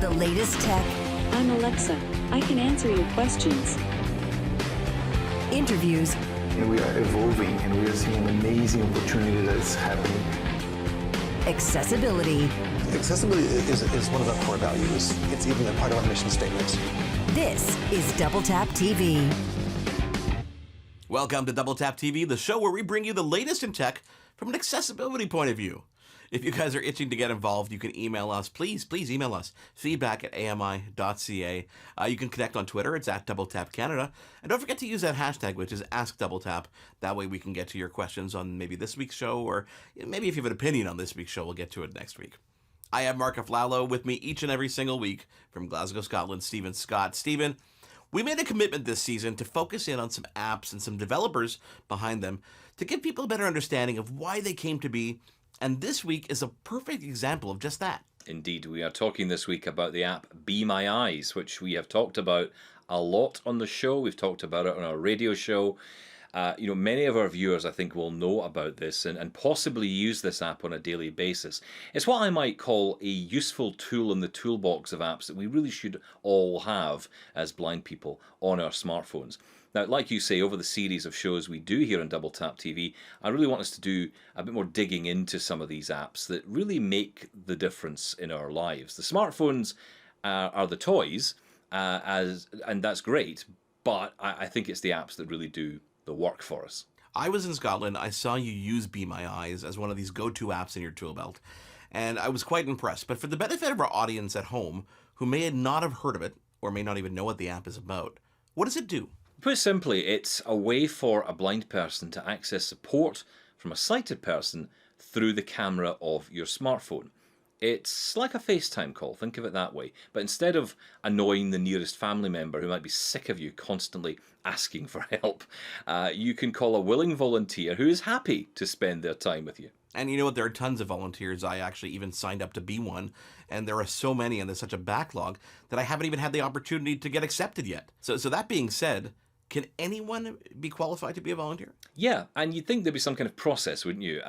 The latest tech. I'm Alexa. I can answer your questions. Interviews. And we are evolving, and we are seeing an amazing opportunity that is happening. Accessibility. Accessibility is one of our core values. It's even a part of our mission statement. This is DoubleTap TV. Welcome to DoubleTap TV, the show where we bring you the latest in tech from an accessibility point of view. If you guys are itching to get involved, you can email us. Please email us. Feedback at AMI.CA. You can connect on Twitter. It's at DoubleTapCanada. And don't forget to use that hashtag, which is AskDoubleTap. That way we can get to your questions on maybe this week's show, or maybe if you have an opinion on this week's show, we'll get to it next week. I have Mark AFLALO with me each and every single week from Glasgow, Scotland, Stephen Scott. Stephen, we made a commitment this season to focus in on some apps and some developers behind them to give people a better understanding of why they came to be. And this week is a perfect example of just that. Indeed, we are talking this week about the app Be My Eyes, which we have talked about a lot on the show. We've talked about it on our radio show. Many of our viewers, I think, will know about this and possibly use this app on a daily basis. It's what I might call a useful tool in the toolbox of apps that we really should all have as blind people on our smartphones. Now, like you say, over the series of shows we do here on DoubleTap TV, I really want us to do a bit more digging into some of these apps that really make the difference in our lives. The smartphones are the toys, and that's great, but I think it's the apps that really do the work for us. I was in Scotland. I saw you use Be My Eyes as one of these go-to apps in your tool belt, and I was quite impressed. But for the benefit of our audience at home, who may not have heard of it, or may not even know what the app is about, what does it do? Put simply, it's a way for a blind person to access support from a sighted person through the camera of your smartphone. It's like a FaceTime call, think of it that way. But instead of annoying the nearest family member who might be sick of you constantly asking for help, you can call a willing volunteer who is happy to spend their time with you. And you know what? There are tons of volunteers. I actually even signed up to be one. And there are so many, and there's such a backlog that I haven't even had the opportunity to get accepted yet. So that being said, can anyone be qualified to be a volunteer? Yeah, and you'd think there'd be some kind of process, wouldn't you?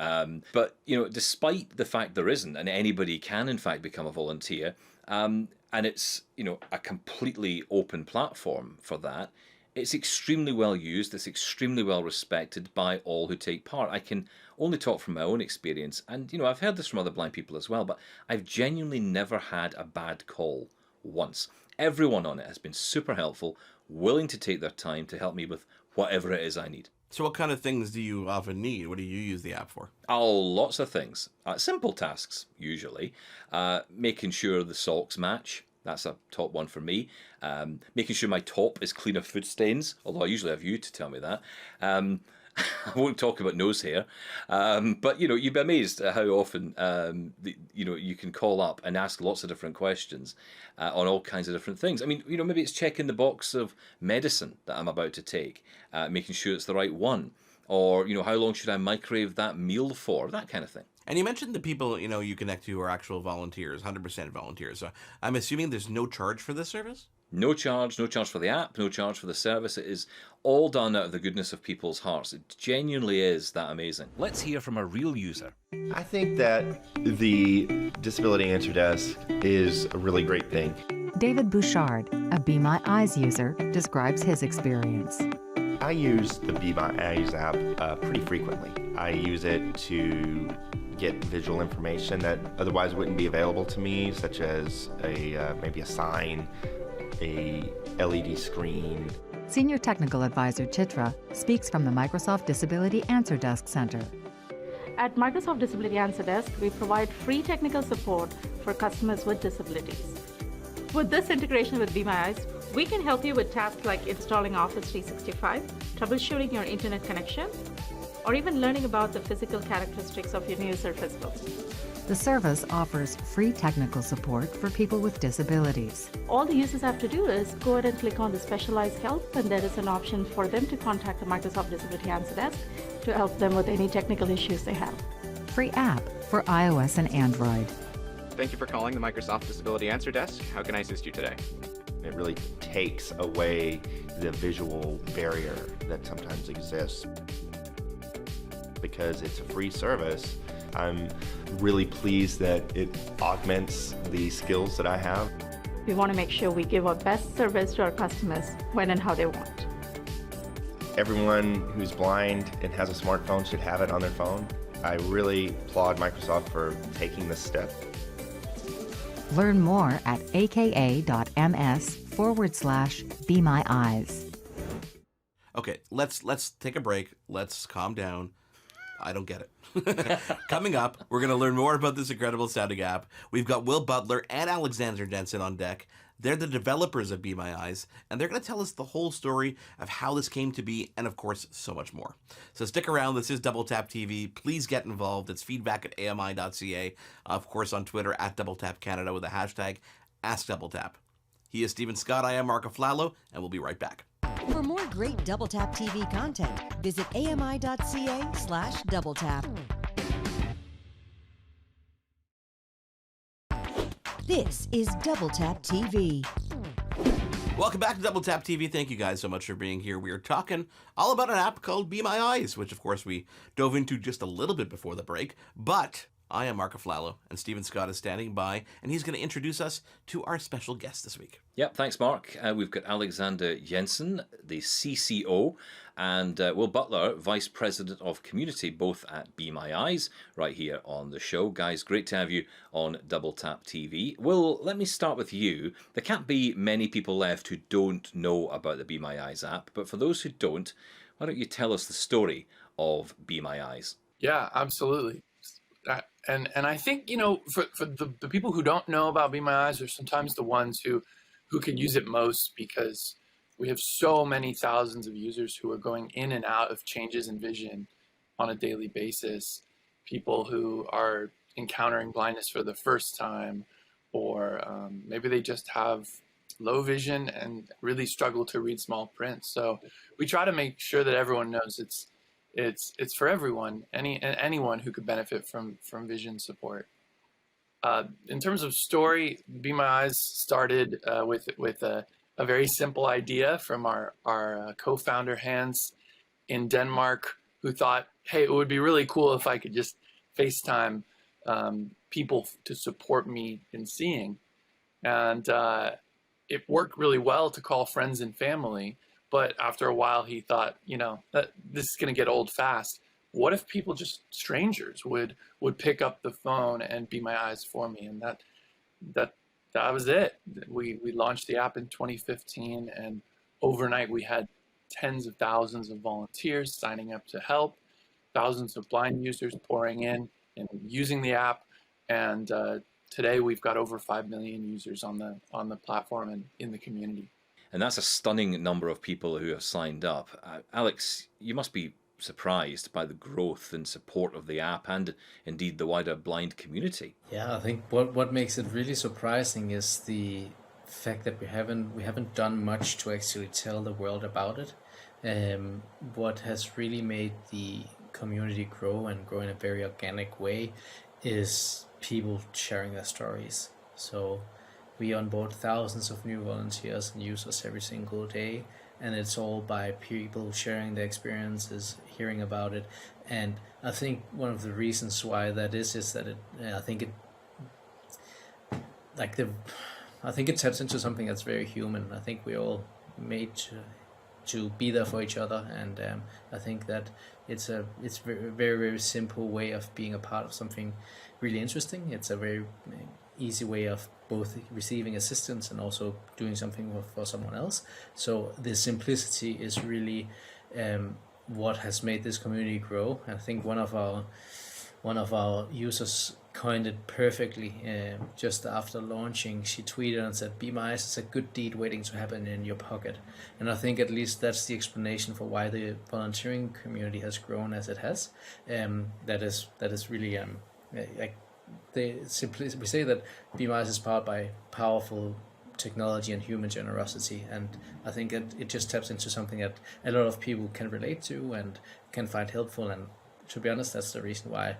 But, despite the fact there isn't, and anybody can, in fact, become a volunteer, and it's, a completely open platform for that, it's extremely well used, it's extremely well respected by all who take part. I can only talk from my own experience, and, I've heard this from other blind people as well, but I've genuinely never had a bad call once. Everyone on it has been super helpful, willing to take their time to help me with whatever it is I need. So what kind of things do you often need? What do you use the app for? Oh, lots of things. Simple tasks, usually. Making sure the socks match. That's a top one for me. Making sure my top is clean of food stains, although I usually have you to tell me that. I won't talk about nose hair, but you'd be amazed at how often you can call up and ask lots of different questions on all kinds of different things. I mean, maybe it's checking the box of medicine that I'm about to take, making sure it's the right one, or how long should I microwave that meal for, that kind of thing. And you mentioned the people you connect to are actual volunteers, 100% volunteers. So I'm assuming there's no charge for this service? No charge for the app, no charge for the service. It is all done out of the goodness of people's hearts. It genuinely is that amazing. Let's hear from a real user. I think that the Disability Answer Desk is a really great thing. David Bouchard, a Be My Eyes user, describes his experience. I use the Be My Eyes app pretty frequently. I use it to get visual information that otherwise wouldn't be available to me, such as maybe a sign, a LED screen. Senior Technical Advisor Chitra speaks from the Microsoft Disability Answer Desk Center. At Microsoft Disability Answer Desk, we provide free technical support for customers with disabilities. With this integration with Be My Eyes, we can help you with tasks like installing Office 365, troubleshooting your internet connection, or even learning about the physical characteristics of your new Surface Book. The service offers free technical support for people with disabilities. All the users have to do is go ahead and click on the specialized help, and there is an option for them to contact the Microsoft Disability Answer Desk to help them with any technical issues they have. Free app for iOS and Android. Thank you for calling the Microsoft Disability Answer Desk. How can I assist you today? It really takes away the visual barrier that sometimes exists. Because it's a free service, I'm really pleased that it augments the skills that I have. We want to make sure we give our best service to our customers when and how they want. Everyone who's blind and has a smartphone should have it on their phone. I really applaud Microsoft for taking this step. Learn more at aka.ms/BeMyEyes. Okay, let's take a break. Let's calm down. I don't get it. Coming up, we're going to learn more about this incredible sounding app. We've got Will Butler and Alexander Jensen on deck. They're the developers of Be My Eyes, and they're going to tell us the whole story of how this came to be, and of course, so much more. So stick around. This is Double Tap TV. Please get involved. It's feedback at AMI.CA. Of course, on Twitter at Double Tap Canada with the hashtag AskDoubleTap. He is Stephen Scott. I am Mark AFLALO, and we'll be right back. For more great Double Tap TV content, visit AMI.CA/DoubleTap. This is Double Tap TV. Welcome back to Double Tap TV. Thank you guys so much for being here. We are talking all about an app called Be My Eyes, which of course we dove into just a little bit before the break. But I am Mark AFLALO, and Stephen Scott is standing by, and he's going to introduce us to our special guest this week. Yep, thanks, Mark. We've got Alexander Jensen, the CCO, and Will Butler, Vice President of Community, both at Be My Eyes, right here on the show. Guys, great to have you on Double Tap TV. Will, let me start with you. There can't be many people left who don't know about the Be My Eyes app, but for those who don't, why don't you tell us the story of Be My Eyes? Yeah, absolutely. And I think, you know, for the people who don't know about Be My Eyes are sometimes the ones who can use it most, because we have so many thousands of users who are going in and out of changes in vision on a daily basis. People who are encountering blindness for the first time, or maybe they just have low vision and really struggle to read small print. So we try to make sure that everyone knows it's for everyone, anyone who could benefit from vision support. In terms of story, Be My Eyes started with a very simple idea from our co-founder Hans in Denmark, who thought, hey, it would be really cool if I could just FaceTime people to support me in seeing. And it worked really well to call friends and family. But after a while, he thought, you know, that this is going to get old fast. What if people, just strangers, would pick up the phone and Be My Eyes for me? And that was it. We launched the app in 2015, and overnight we had tens of thousands of volunteers signing up to help, thousands of blind users pouring in and using the app, and today we've got over 5 million users on the platform and in the community. And that's a stunning number of people who have signed up. Alex, you must be surprised by the growth and support of the app and indeed the wider blind community. Yeah, I think what makes it really surprising is the fact that we haven't done much to actually tell the world about it. What has really made the community grow and grow in a very organic way is people sharing their stories. So we onboard thousands of new volunteers and users every single day, and it's all by people sharing their experiences, hearing about it. And I think one of the reasons why that is that I think it taps into something that's very human. I think we're all made to be there for each other, and I think that it's very, very simple way of being a part of something really interesting. It's a very easy way of both receiving assistance and also doing something for someone else. So the simplicity is really what has made this community grow. I think one of our users coined it perfectly just after launching. She tweeted and said, "Be My Eyes is a good deed waiting to happen in your pocket." And I think at least that's the explanation for why the volunteering community has grown as it has. That is really like we say that Be My Eyes is powered by powerful technology and human generosity, and I think it just taps into something that a lot of people can relate to and can find helpful. And to be honest, that's the reason why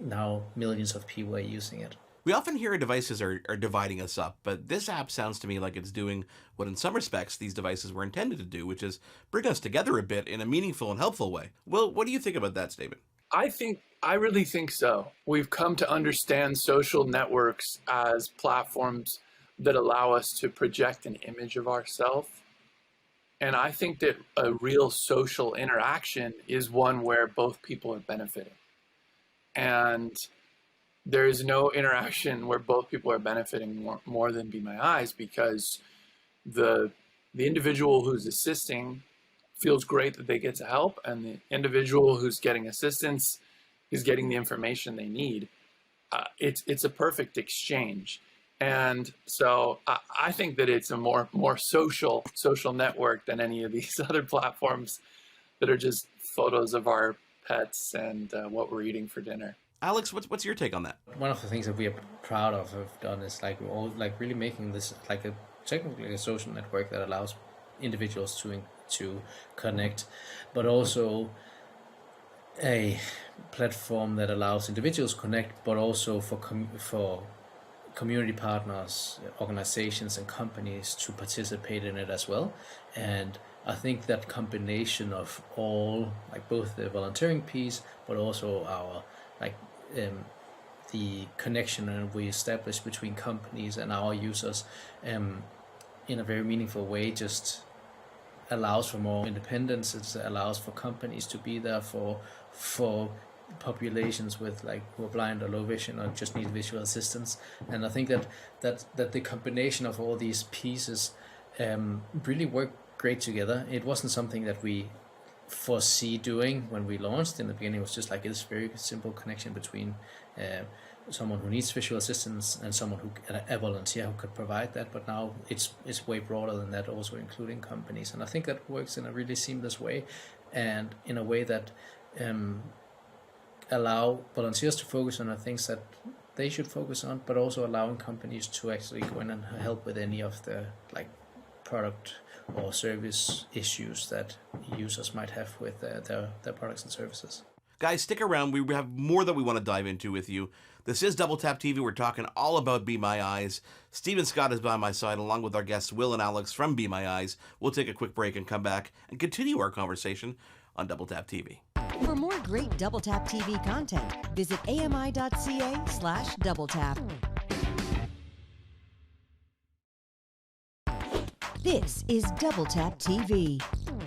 now millions of people are using it. We often hear devices are dividing us up, but this app sounds to me like it's doing what in some respects these devices were intended to do, which is bring us together a bit in a meaningful and helpful way. Will, what do you think about that statement? I really think so. We've come to understand social networks as platforms that allow us to project an image of ourselves. And I think that a real social interaction is one where both people are benefiting. And there is no interaction where both people are benefiting more than Be My Eyes, because the individual who's assisting feels great that they get to help, and the individual who's getting assistance is getting the information they need. It's a perfect exchange. And so I think that it's a more social network than any of these other platforms that are just photos of our pets and what we're eating for dinner. Alex, what's your take on that? One of the things that we are proud of have done is like we're all like really making this like a technically a social network that allows individuals to connect, but also a platform that allows individuals to connect, but also for community partners, organizations and companies to participate in it as well. And I think that combination of all, like both the volunteering piece, but also our like the connection we establish between companies and our users in a very meaningful way just allows for more independence. It allows for companies to be there for populations with like who are blind or low vision or just need visual assistance. And I think that the combination of all these pieces really work great together. It wasn't something that we foresee doing when we launched. In the beginning, it was just like this very simple connection between someone who needs visual assistance and someone who a volunteer who could provide that. But now it's way broader than that, also including companies. And I think that works in a really seamless way, and in a way that allow volunteers to focus on the things that they should focus on, but also allowing companies to actually go in and help with any of the like product or service issues that users might have with their products and services. Guys, stick around. We have more that we want to dive into with you. This is Double Tap TV. We're talking all about Be My Eyes. Stephen Scott is by my side, along with our guests Will and Alex from Be My Eyes. We'll take a quick break and come back and continue our conversation on Double Tap TV. For more great Double Tap TV content, visit AMI.CA/DoubleTap. This is Double Tap TV.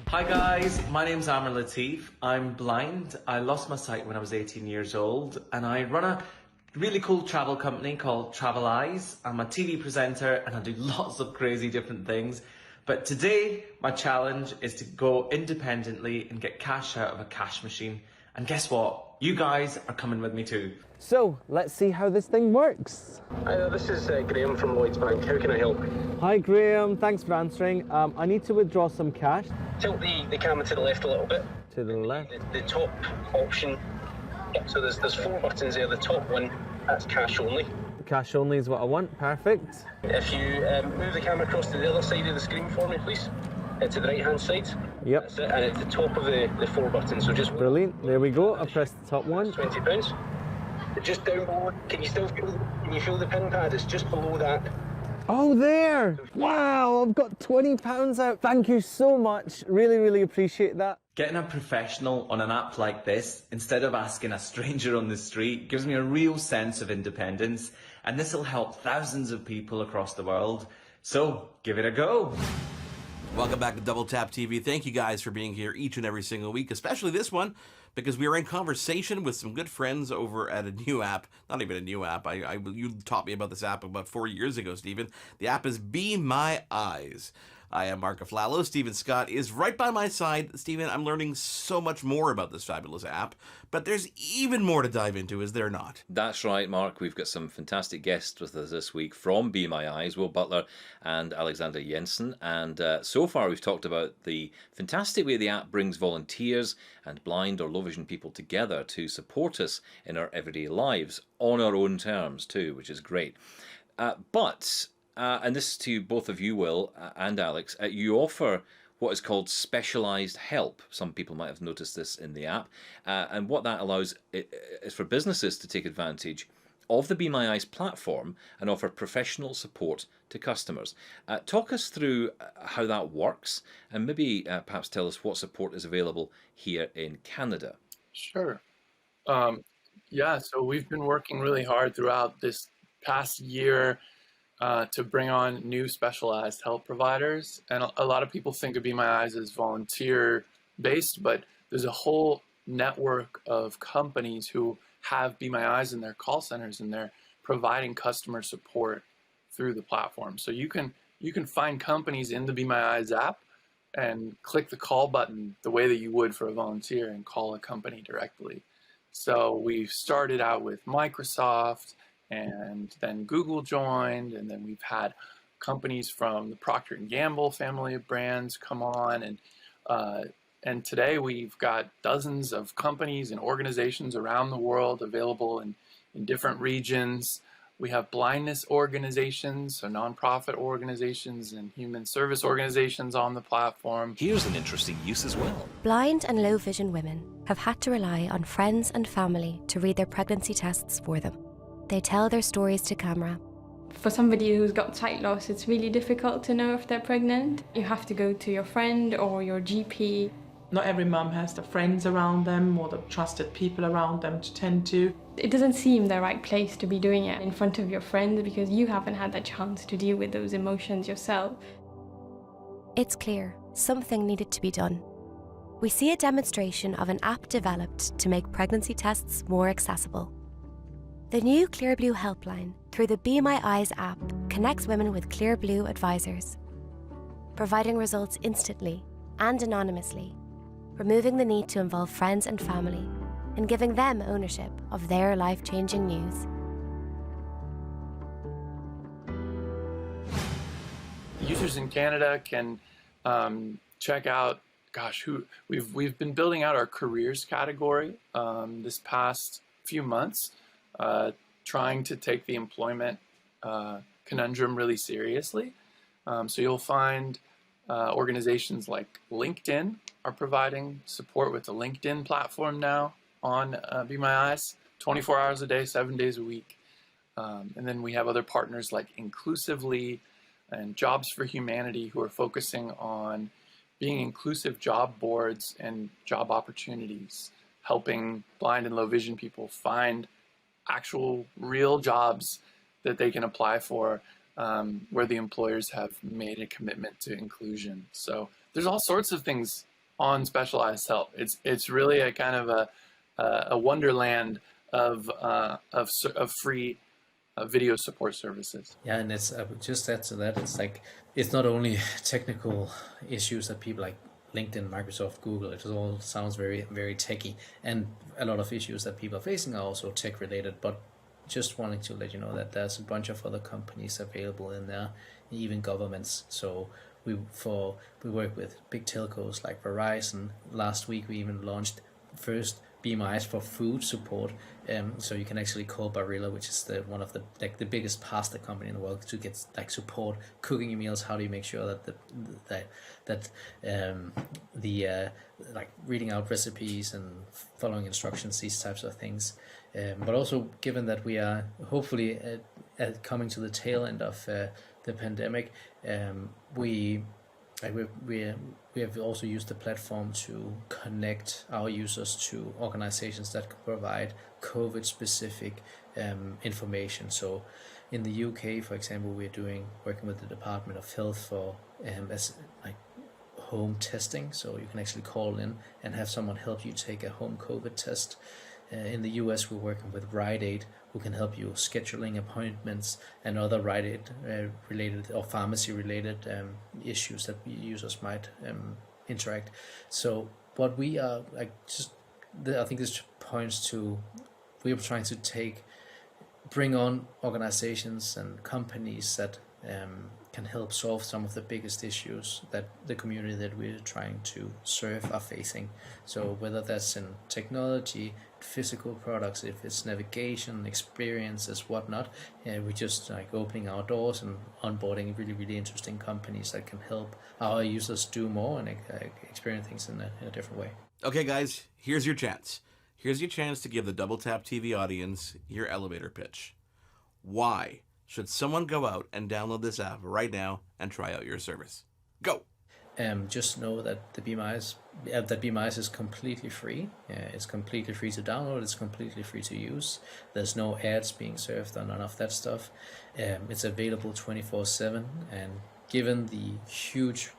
Hi guys, my name's Amr Latif. I'm blind. I lost my sight when I was 18 years old, and I run a really cool travel company called Travel Eyes. I'm a TV presenter and I do lots of crazy different things. But today, my challenge is to go independently and get cash out of a cash machine. And guess what? You guys are coming with me too. So, let's see how this thing works. Hi there, this is Graham from Lloyds Bank. How can I help? Hi Graham, thanks for answering. I need to withdraw some cash. Tilt the camera to the left a little bit. To the left? The top option. So there's 4 buttons there. The top one, that's cash only. Cash only is what I want, perfect. If you move the camera across to the other side of the screen for me, please. To the right-hand side. Yep. That's it. And at the top of the 4 buttons, so just... Brilliant, there we go. I pressed the top one. £20. Just down below, can you feel the pin pad? It's just below that. Oh, there! Wow, I've got £20 out. Thank you so much. Really, really appreciate that. Getting a professional on an app like this, instead of asking a stranger on the street, gives me a real sense of independence, and this will help thousands of people across the world. So, give it a go. Welcome back to Double Tap TV. Thank you guys for being here each and every single week, especially this one, because we are in conversation with some good friends over at a new app. Not even a new app. You taught me about this app about 4 years ago, Stephen. The app is Be My Eyes. I am Mark AFLALO. Stephen Scott is right by my side. Stephen, I'm learning so much more about this fabulous app, but there's even more to dive into, is there not? That's right, Mark. We've got some fantastic guests with us this week from Be My Eyes, Will Butler and Alexander Jensen. And so far we've talked about the fantastic way the app brings volunteers and blind or low vision people together to support us in our everyday lives on our own terms too, which is great. And this is to both of you, Will and Alex, you offer what is called specialised help. Some people might have noticed this in the app. And what that allows is for businesses to take advantage of the Be My Eyes platform and offer professional support to customers. Talk us through how that works, and maybe perhaps tell us what support is available here in Canada. Sure. Yeah, so we've been working really hard throughout this past year to bring on new specialized help providers. And a lot of people think of Be My Eyes as volunteer-based, but there's a whole network of companies who have Be My Eyes in their call centers, and they're providing customer support through the platform. So you can find companies in the Be My Eyes app and click the call button the way that you would for a volunteer and call a company directly. So we started out with Microsoft, and then Google joined, and then we've had companies from the Procter & Gamble family of brands come on, and today we've got dozens of companies and organizations around the world available in different regions. We have blindness organizations, so nonprofit organizations and human service organizations on the platform. Here's an interesting use as well. Blind and low vision women have had to rely on friends and family to read their pregnancy tests for them. They tell their stories to camera. For somebody who's got sight loss, it's really difficult to know if they're pregnant. You have to go to your friend or your GP. Not every mum has the friends around them or the trusted people around them to tend to. It doesn't seem the right place to be doing it in front of your friends because you haven't had the chance to deal with those emotions yourself. It's clear something needed to be done. We see a demonstration of an app developed to make pregnancy tests more accessible. The new Clearblue helpline through the Be My Eyes app connects women with Clearblue advisors, providing results instantly and anonymously, removing the need to involve friends and family, and giving them ownership of their life-changing news. Users in Canada can check out, we've been building out our careers category this past few months, trying to take the employment conundrum really seriously. So you'll find organizations like LinkedIn are providing support with the LinkedIn platform now on Be My Eyes, 24 hours a day, 7 days a week. And then we have other partners like Inclusively and Jobs for Humanity who are focusing on being inclusive job boards and job opportunities, helping blind and low vision people find actual real jobs that they can apply for where the employers have made a commitment to inclusion. So there's all sorts of things on specialized help. It's really a kind of a wonderland of free video support services. Yeah, and it's just add to that. It's like it's not only technical issues that people like LinkedIn, Microsoft, Google. It all sounds very, very techy, and a lot of issues that people are facing are also tech related. But just wanting to let you know that there's a bunch of other companies available in there, even governments. So we work with big telcos like Verizon. Last week we even launched first Be My Eyes for food support. So you can actually call Barilla, which is one of the biggest pasta company in the world, to get like support cooking your meals. How do you make sure that like reading out recipes and following instructions, these types of things. But also, given that we are hopefully coming to the tail end of the pandemic, we have also used the platform to connect our users to organizations that could provide COVID-specific information. So in the UK, for example, we're working with the Department of Health for as like home testing. So you can actually call in and have someone help you take a home COVID test. In the US, we're working with Rite Aid, who can help you scheduling appointments and other Rite Aid related or pharmacy related issues that users might interact. So what we are I think this points to, we are trying to bring on organizations and companies that can help solve some of the biggest issues that the community that we're trying to serve are facing. So whether that's in technology, physical products, if it's navigation, experiences, whatnot, we're just like opening our doors and onboarding really, really interesting companies that can help our users do more and experience things in a different way. Okay, guys, here's your chance. Here's your chance to give the DoubleTap TV audience your elevator pitch. Why should someone go out and download this app right now and try out your service? Go! just know that the BMIs is completely free. It's completely free to download. It's completely free to use. There's no ads being served or none of that stuff. It's available 24/7, and given the huge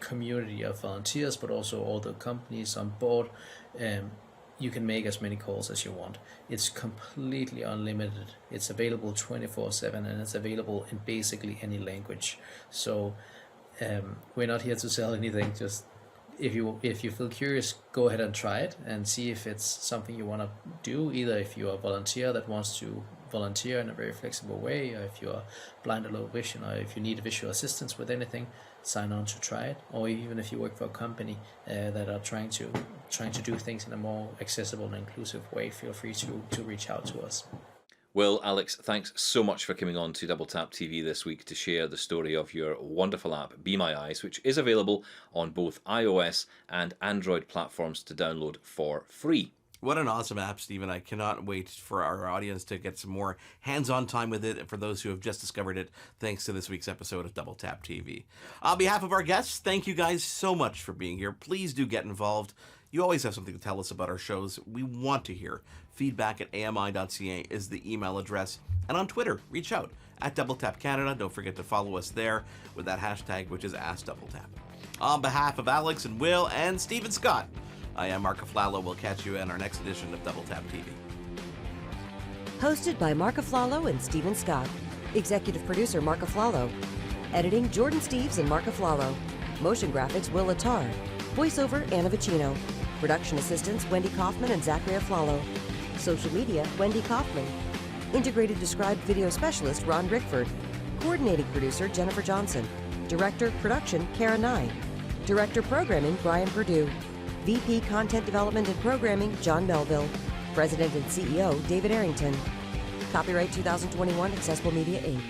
community of volunteers, but also all the companies on board, you can make as many calls as you want. It's completely unlimited. It's available 24/7, and it's available in basically any language. So we're not here to sell anything. Just if you feel curious, go ahead and try it and see if it's something you want to do. Either if you're a volunteer that wants to volunteer in a very flexible way, or if you're blind or low vision, or if you need visual assistance with anything, sign on to try it. Or even if you work for a company that are trying to do things in a more accessible and inclusive way, feel free to reach out to us. Well, Alex, thanks so much for coming on to Double Tap TV this week to share the story of your wonderful app, Be My Eyes, which is available on both iOS and Android platforms to download for free. What an awesome app, Stephen. I cannot wait for our audience to get some more hands-on time with it, and for those who have just discovered it, thanks to this week's episode of Double Tap TV. On behalf of our guests, thank you guys so much for being here. Please do get involved. You always have something to tell us about our shows. We want to hear. Feedback at AMI.CA is the email address. And on Twitter, reach out at DoubleTap Canada. Don't forget to follow us there with that hashtag, which is AskDoubleTap. On behalf of Alex and Will and Stephen Scott, I am Mark AFLALO. We'll catch you in our next edition of Double Tap TV. Hosted by Mark AFLALO and Stephen Scott. Executive producer Mark AFLALO. Editing Jordan Steves and Mark AFLALO. Motion graphics Will ATTAR. Voiceover Anna Vicino. Production assistants Wendy KAUFMAN and Zachary AFLALO. Social media Wendy KAUFMAN. Integrated Described Video Specialist Ron Rickford. Coordinating Producer Jennifer Johnson. Director Production Kara Nye. Director Programming Brian Perdue. VP Content Development and Programming John Melville. President and CEO David Arrington. Copyright 2021 Accessible Media Inc.